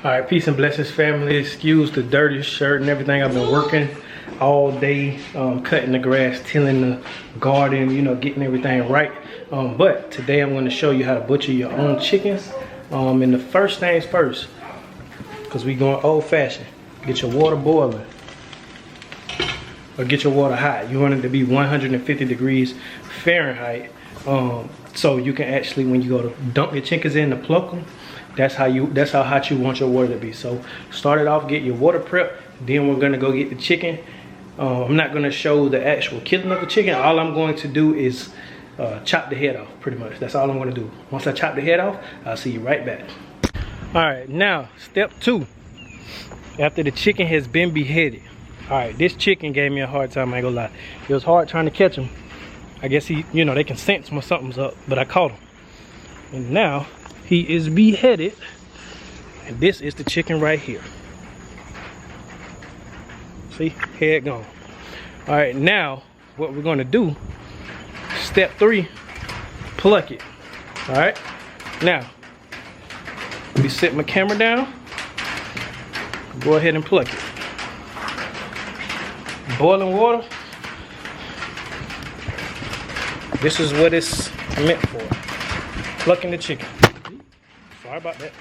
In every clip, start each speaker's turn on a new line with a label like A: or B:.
A: All right, peace and blessings, family. Excuse the dirty shirt and everything. I've been working all day, cutting the grass, tilling the garden, you know, getting everything right. But today I'm going to show you how to butcher your own chickens. And the first things first, because we going old fashioned, get your water boiling or get your water hot. You want it to be 150 degrees Fahrenheit. So you can actually, when you go to dump your chickens in to pluck them, that's how hot you want your water to be. So start it off, get your water prep, then we're gonna go get the chicken. I'm not gonna show the actual killing of the chicken. All I'm going to do is chop the head off, pretty much. That's all I'm gonna do. Once I chop the head off, I'll see you right back. All right, now step 2. After the chicken has been beheaded. All right, this chicken gave me a hard time, I ain't gonna lie. It was hard trying to catch him. I guess he, you know, they can sense when something's up, but I caught him. And now he is beheaded, and this is the chicken right here. See, head gone. All right, now what we're gonna do, step 3, pluck it. All right, now let me set my camera down, go ahead and pluck it. Boiling water, this is what it's meant for, plucking the chicken. Sorry about that.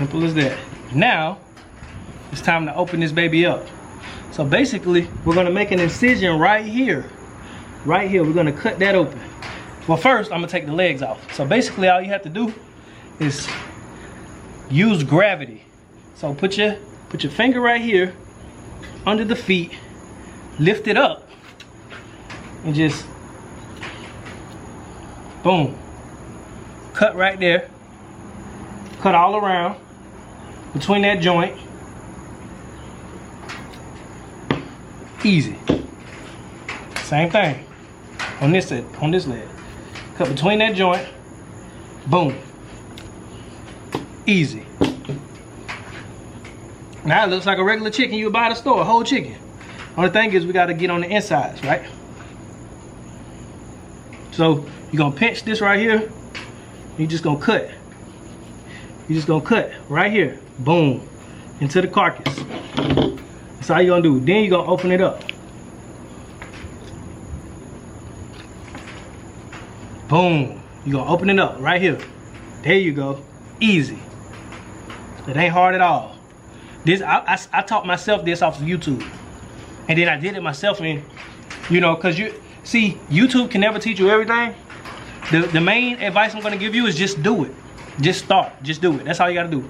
A: Simple as that. Now, it's time to open this baby up. So basically, we're gonna make an incision right here. Right here, we're gonna cut that open. Well, first, I'm gonna take the legs off. So basically, all you have to do is use gravity. So put your finger right here under the feet, lift it up, and just boom. Cut right there. Cut all around between that joint. Easy. Same thing on this leg. Cut between that joint. Boom. Easy. Now it looks like a regular chicken you would buy at the store, a whole chicken. Only thing is we got to get on the insides, right? So you're gonna pinch this right here. You're just gonna cut. You're just gonna cut right here. Boom. Into the carcass. That's how you're gonna do. Then you're gonna open it up. Boom. You're gonna open it up right here. There you go. Easy. It ain't hard at all. This I taught myself this off of YouTube. And then I did it myself, and you know, cause you see, YouTube can never teach you everything. The main advice I'm gonna give you is just do it. Just start. Just do it. That's all you gotta do.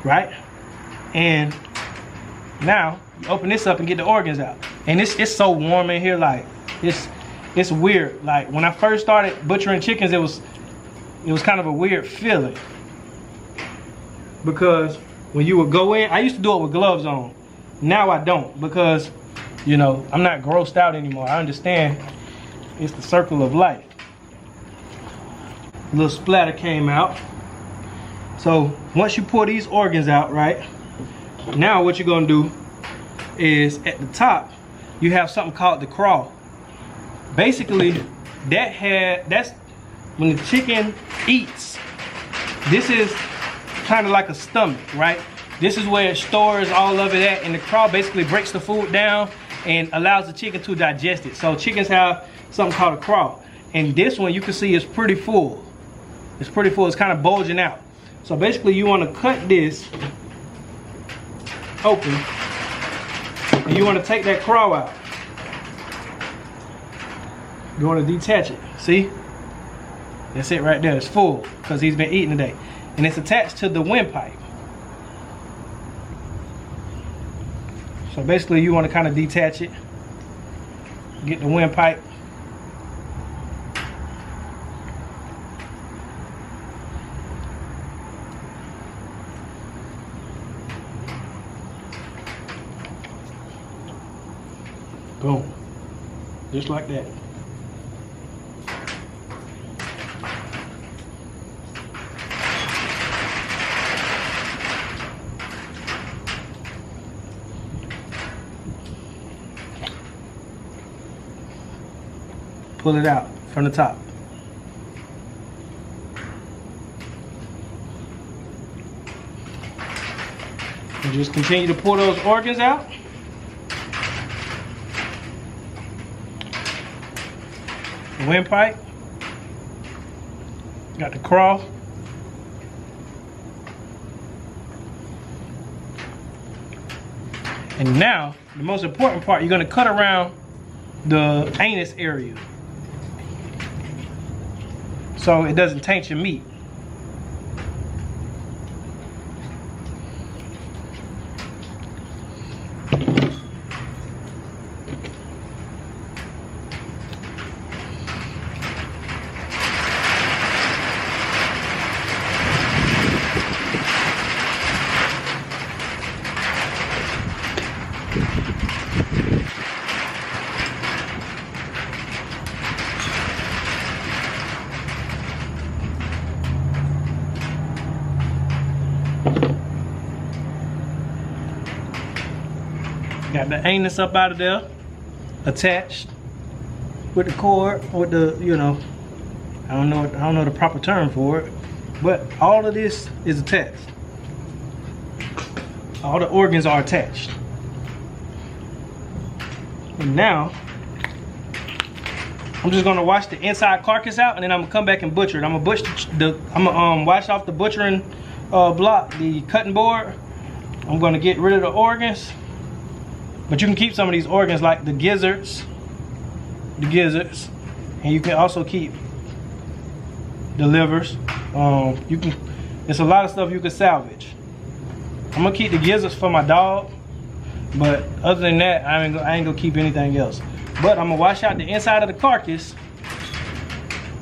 A: Right? And now you open this up and get the organs out. And it's so warm in here, like it's weird. Like when I first started butchering chickens, it was kind of a weird feeling. Because when you would go in, I used to do it with gloves on. Now I don't, because you know, I'm not grossed out anymore. I understand it's the circle of life. A little splatter came out. So once you pour these organs out, right, now what you're gonna do is at the top you have something called the craw. Basically that's when the chicken eats. This is kind of like a stomach, right? This is where it stores all of it at, and the craw basically breaks the food down and allows the chicken to digest it. So chickens have something called a craw, and this one you can see is pretty full. It's pretty full. It's kind of bulging out. So basically you want to cut this open, and you want to take that craw out. You want to detach it. See? That's it right there. It's full because he's been eating today. And it's attached to the windpipe. So basically you want to kind of detach it. Get the windpipe. Boom. Just like that. Pull it out from the top. And just continue to pull those organs out. The windpipe. Got the craw. And now, the most important part, you're going to cut around the anus area, so it doesn't taint your meat. Got the anus up out of there, attached with the cord, with the, you know, I don't know the proper term for it, but all of this is attached. All the organs are attached. And now I'm just gonna wash the inside carcass out, and then I'm gonna come back and butcher it. I'm gonna wash off the butchering block, the cutting board, I'm gonna get rid of the organs. But you can keep some of these organs like the gizzards. And you can also keep the livers. There's a lot of stuff you can salvage. I'm gonna keep the gizzards for my dog, but other than that, I ain't gonna keep anything else. But I'm gonna wash out the inside of the carcass,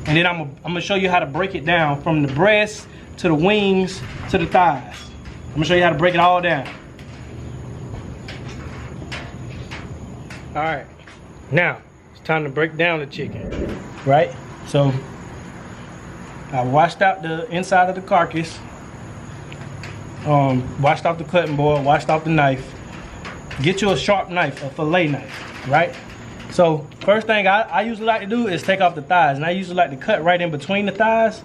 A: and then I'm gonna show you how to break it down from the breast to the wings to the thighs. I'm gonna show you how to break it all down. All right, now it's time to break down the chicken, right? So I washed out the inside of the carcass, washed off the cutting board, washed off the knife. Get you a sharp knife, a fillet knife, right? So first thing I usually like to do is take off the thighs, and I usually like to cut right in between the thighs,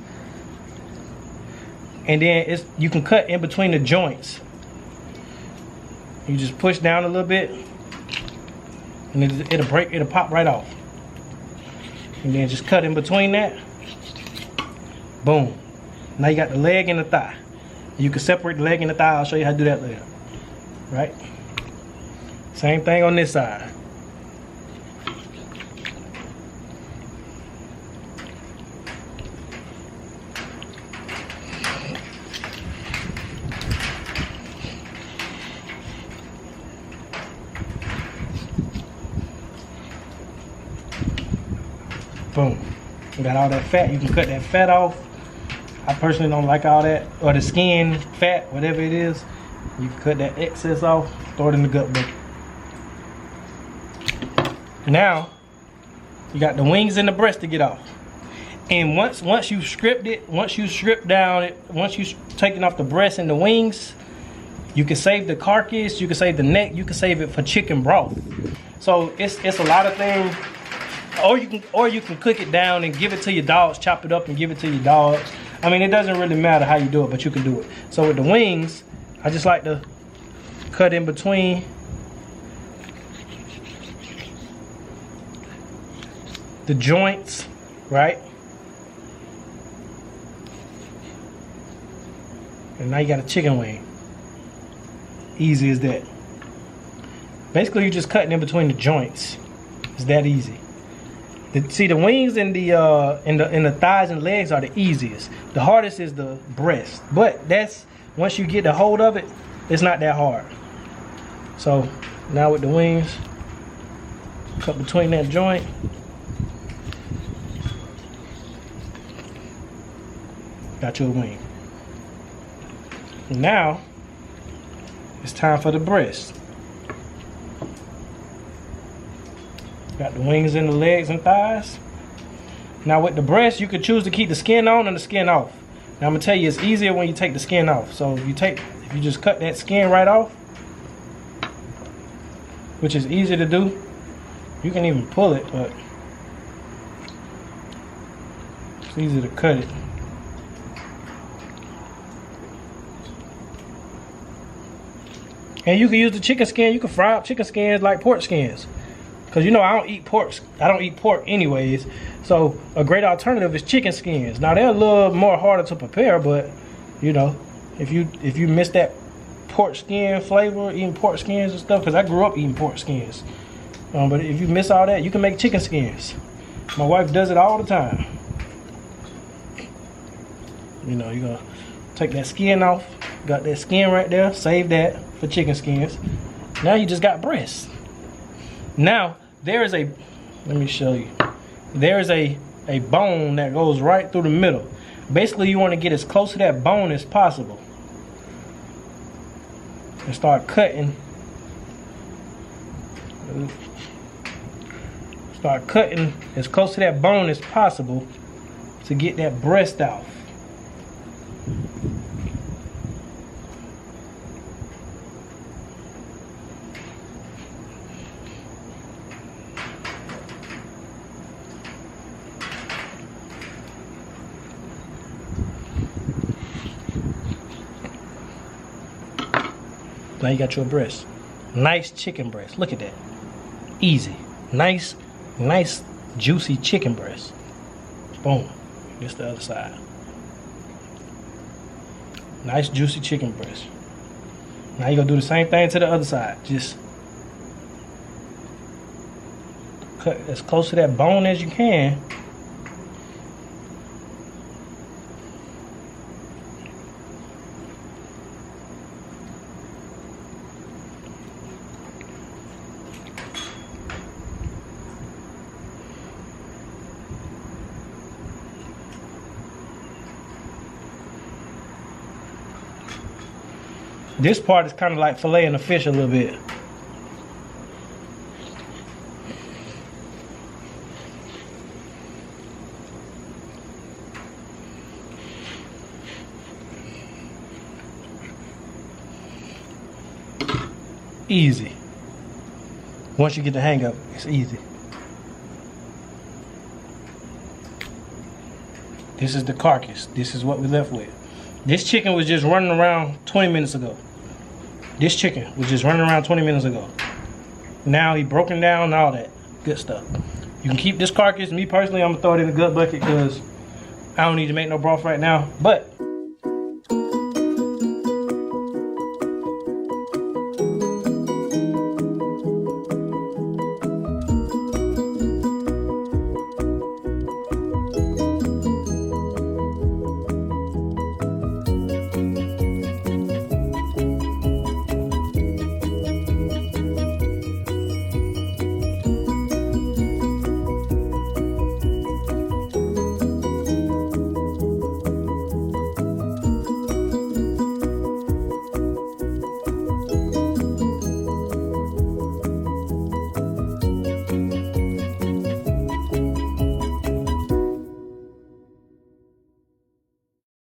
A: and then you can cut in between the joints. You just push down a little bit, and it'll pop right off. And then just cut in between that. Boom. Now you got the leg and the thigh. You can separate the leg and the thigh. I'll show you how to do that later. Right? Same thing on this side. Boom. You got all that fat. You can cut that fat off. I personally don't like all that, or the skin, fat, whatever it is. You can cut that excess off, throw it in the gut bucket. Now, you got the wings and the breast to get off. And once you stripped it, once you stripped down it, once you taken off the breast and the wings, you can save the carcass, you can save the neck, you can save it for chicken broth. So it's a lot of things. Or you can cook it down and give it to your dogs, chop it up and give it to your dogs. I mean, it doesn't really matter how you do it, but you can do it. So with the wings, I just like to cut in between the joints, right? And now you got a chicken wing. Easy as that. Basically, you're just cutting in between the joints. It's that easy. See, the wings and the thighs and legs are the easiest. The hardest is the breast, but that's once you get the hold of it, it's not that hard. So now with the wings, cut between that joint. Got you a wing. Now it's time for the breast. Got the wings and the legs and thighs. Now with the breast, you could choose to keep the skin on and the skin off. Now I'm gonna tell you, it's easier when you take the skin off. So if you just cut that skin right off, which is easy to do. You can even pull it, but it's easy to cut it. And you can use the chicken skin. You can fry up chicken skins like pork skins. Because you know I don't eat pork anyways. So a great alternative is chicken skins. Now they're a little more harder to prepare, but you know, if you miss that pork skin flavor, eating pork skins and stuff, because I grew up eating pork skins. But if you miss all that, you can make chicken skins. My wife does it all the time. You know, you're gonna take that skin off. Got that skin right there. Save that for chicken skins. Now you just got breasts. Now there is let me show you. There is a bone that goes right through the middle. Basically, you want to get as close to that bone as possible and start cutting. Start cutting as close to that bone as possible to get that breast out. Now you got your breast. Nice chicken breast. Look at that. Easy. Nice, juicy chicken breast. Boom. Here's the other side. Nice juicy chicken breast. Now you're gonna do the same thing to the other side. Just cut as close to that bone as you can. This part is kind of like filleting a fish a little bit. Easy. Once you get the hang of it, it's easy. This is the carcass. This is what we left with. This chicken was just running around 20 minutes ago. This chicken was just running around 20 minutes ago. Now he broken down and all that good stuff. You can keep this carcass. Me personally, I'm gonna throw it in the gut bucket because I don't need to make no broth right now. But